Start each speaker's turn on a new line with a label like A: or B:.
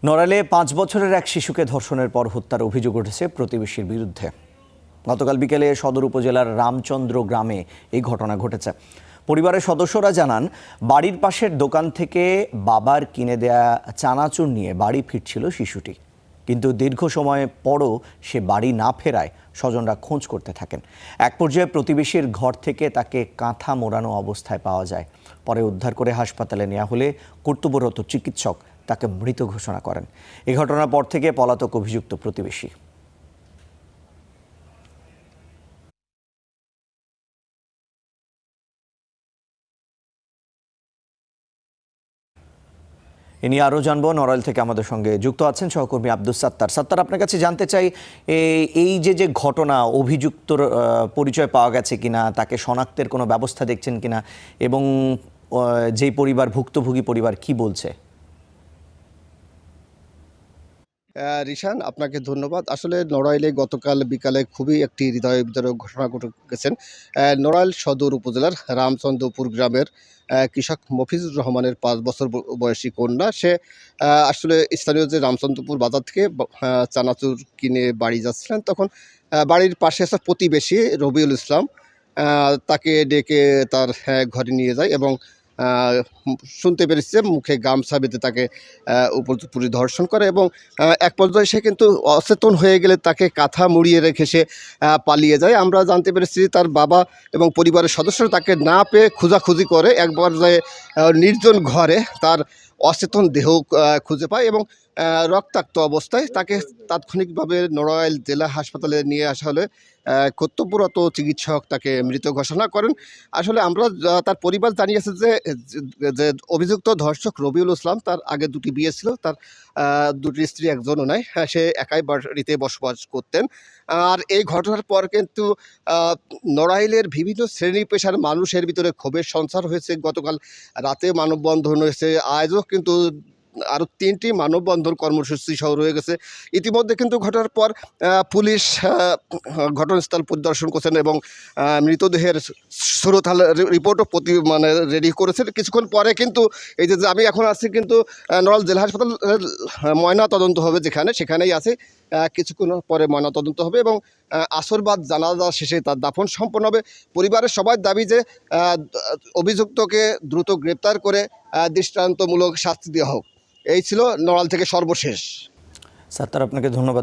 A: নড়াইলে ৫ বছরের এক শিশুকে ধর্ষণের পর হত্যার অভিযোগ উঠেছে প্রতিবেশীর বিরুদ্ধে। গতকাল বিকেলে সদর উপজেলার রামচন্দ্র গ্রামে এই ঘটনা ঘটেছে। পরিবারের সদস্যরা জানান, বাড়ির পাশের দোকান থেকে বাবার কিনে দেয়া চানাচুর নিয়ে বাড়ি ফিরছিল শিশুটি, কিন্তু দীর্ঘ সময় পরও সে বাড়ি না ফেরায় স্বজনরা খোঁজ করতে থাকেন। এক পর্যায়ে প্রতিবেশীর ঘর থেকে তাকে কাঁথা মোড়ানো অবস্থায় পাওয়া যায়। পরে উদ্ধার করে হাসপাতালে নেওয়া হলে কর্তব্যরত চিকিৎসক তাকে মৃত ঘোষণা করেন। এই ঘটনার পর থেকে পলাতক অভিযুক্ত প্রতিবেশী। এ নিয়ে আরও জানবো। নড়াইল থেকে আমাদের সঙ্গে যুক্ত আছেন সহকর্মী আব্দুস সাত্তার। সাত্তার, আপনার কাছে জানতে চাই, এই যে ঘটনা, অভিযুক্তর পরিচয় পাওয়া গেছে কিনা, তাকে শনাক্তের কোনো ব্যবস্থা দেখছেন কিনা, এবং যেই পরিবার, ভুক্তভোগী পরিবার কি বলছে?
B: রিশান, আপনাকে ধন্যবাদ। আসলে নড়াইলে গতকাল বিকালে খুবই একটি হৃদয় বিদারক ঘটনা ঘটে গেছেন। নড়াইল সদর উপজেলার রামচন্দ্রপুর গ্রামের কৃষক মফিজুর রহমানের ৫ বছর বয়সী কন্যা। সে আসলে স্থানীয় যে রামচন্দ্রপুর বাজার থেকে চানাচুর কিনে বাড়ি যাচ্ছিলেন, তখন বাড়ির পাশে আছে প্রতিবেশী রবিউল ইসলাম, তাকে ডেকে তার ঘরে নিয়ে যায় এবং শুনতে পেরেছে মুখে গামছা বেঁধে তাকে উপর্যুপরি ধর্ষণ করে এবং এক পর্যায়ে সে কিন্তু অচেতন হয়ে গেলে তাকে কাঁথা মুড়িয়ে রেখে সে পালিয়ে যায়। আমরা জানতে পেরেছি তার বাবা এবং পরিবারের সদস্যরা তাকে না পেয়ে খোঁজাখুঁজি করে এক পর্যায়ে নির্জন ঘরে তার অচেতন দেহ খুঁজে পায় এবং রক্তাক্ত অবস্থায় তাকে তাৎক্ষণিকভাবে নড়াইল জেলা হাসপাতালে নিয়ে আসা হলে কর্তব্যরত চিকিৎসক তাকে মৃত ঘোষণা করেন। আসলে আমরা তার পরিবার জানিয়েছে যে অভিযুক্ত ধর্ষক রবিউল ইসলাম, তার আগে দুটি বিয়ে ছিল, তার দুটি স্ত্রী একজনও নাই, সে একাই বাড়িতে বসবাস করতেন। আর এই ঘটনার পর কিন্তু নড়াইলের বিভিন্ন শ্রেণী পেশার মানুষের ভিতরে ক্ষোভের সঞ্চার হয়েছে। গতকাল রাতে মানববন্ধন হয়েছে, আজও কিন্তু আরও ৩টি মানববন্ধন কর্মসূচি সহ রয়ে গেছে। ইতিমধ্যে কিন্তু ঘটনার পর পুলিশ ঘটনাস্থল পরিদর্শন করছেন এবং মৃতদেহের সুরতাল রিপোর্টও রেডি করেছেন। কিছুক্ষণ পরে কিন্তু এই যে আমি এখন আছি, কিন্তু নড়াইল জেলা হাসপাতালের ময়না তদন্ত হবে, সেখানেই আছে। কিছুক্ষণ পরে ময়না তদন্ত হবে এবং আসরবাদ জানাজা শেষে তার দাফন সম্পন্ন হবে। পরিবারের সবার দাবি যে অভিযুক্তকে দ্রুত গ্রেপ্তার করে দৃষ্টান্তমূলক শাস্তি দেওয়া হোক। এই ছিল নড়াইল থেকে সর্বশেষ।
A: সাত্তার, আপনাকে ধন্যবাদ।